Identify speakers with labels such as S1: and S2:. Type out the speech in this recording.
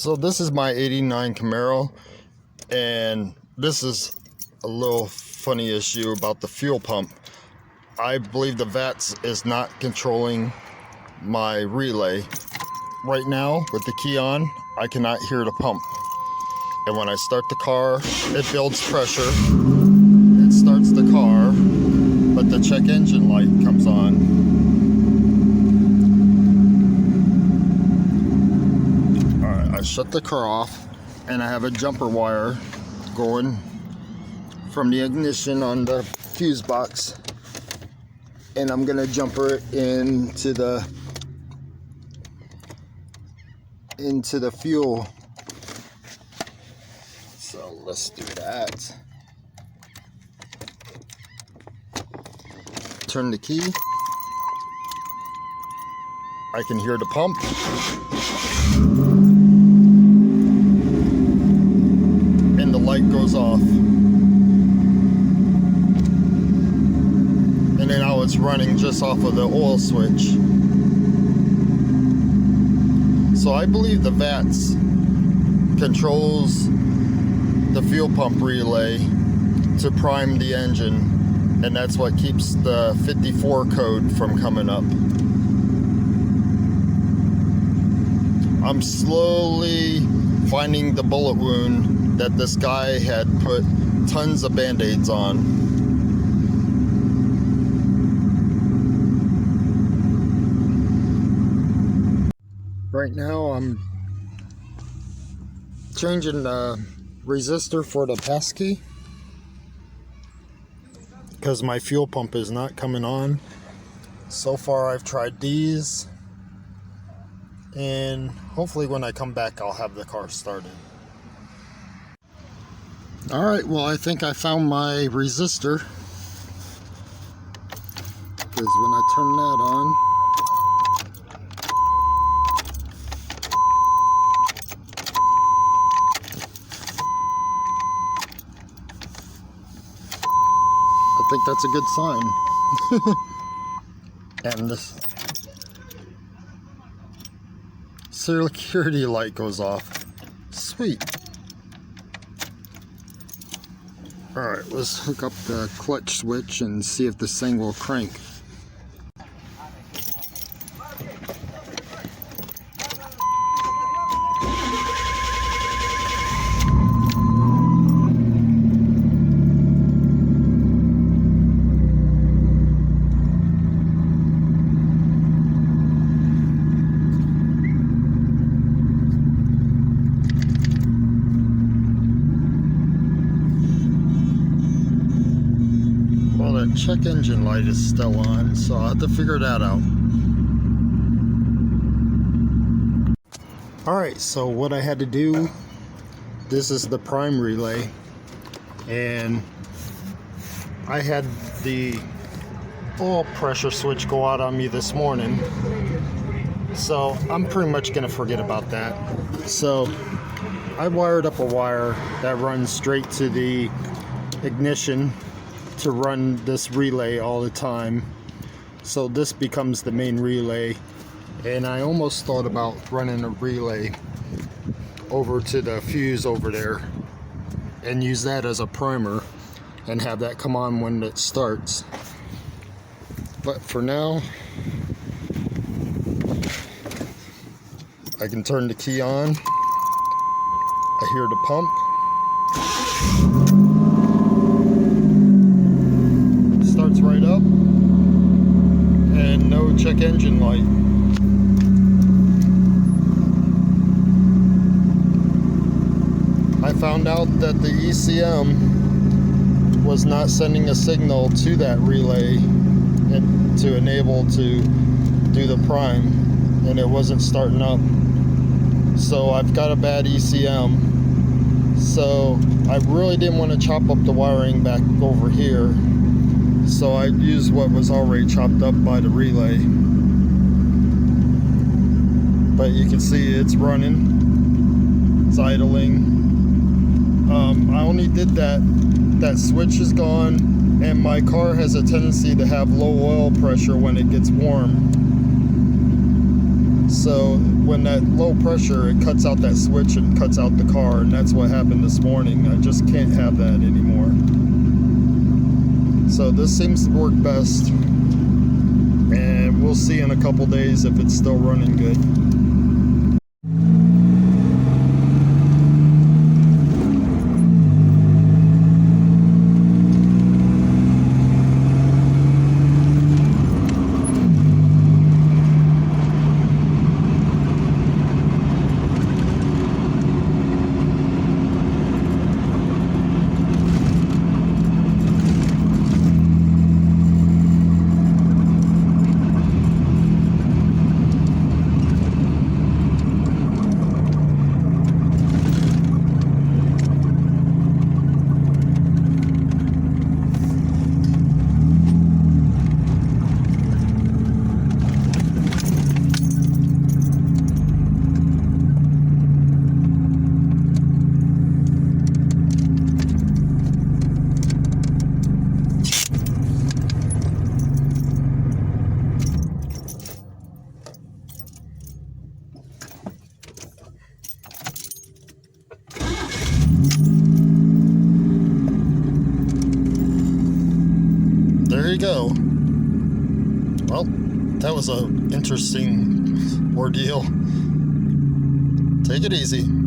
S1: So this is my 89 Camaro, and this is a little funny issue about the fuel pump. I believe the VATS is not controlling my relay. Right now, with the key on, I cannot hear the pump. And when I start the car, it builds pressure. It starts the car, but the check engine light comes on. I shut the car off, and I have a jumper wire going from the ignition on the fuse box, and I'm gonna jumper it into the fuel. So let's do that. Turn the key. I can hear the pump. And the light goes off. And then now it's running just off of the oil switch. So I believe the VATS controls the fuel pump relay to prime the engine, and that's what keeps the 54 code from coming up. I'm slowly finding the bullet wound that this guy had put tons of band-aids on. Right now I'm changing the resistor for the pass key because my fuel pump is not coming on. So far I've tried these, and hopefully when I come back I'll have the car started. Alright, well, I think I found my resistor, because when I turn that on, I think that's a good sign. And this security light goes off. Sweet. Alright, let's hook up the clutch switch and see if this thing will crank. Check engine light is still on, so I'll have to figure that out. Alright, so what I had to do, this is the prime relay, and I had the oil pressure switch go out on me this morning, so I'm pretty much going to forget about that. So I wired up a wire that runs straight to the ignition to run this relay all the time, so this becomes the main relay. And I almost thought about running a relay over to the fuse over there and use that as a primer and have that come on when it starts, but for now I can turn the key on. I hear the pump. Starts right up, and no check engine light. I found out that the ECM was not sending a signal to that relay and to enable to do the prime, and it wasn't starting up. So I've got a bad ECM. So I really didn't want to chop up the wiring back over here. So I used what was already chopped up by the relay. But you can see it's running. It's idling. I only did that. That switch is gone, and my car has a tendency to have low oil pressure when it gets warm. So when that low pressure, it cuts out that switch and cuts out the car, and that's what happened this morning. I just can't have that anymore. So this seems to work best, and we'll see in a couple days if it's still running good. There you go. Well, that was a interesting ordeal. Take it easy.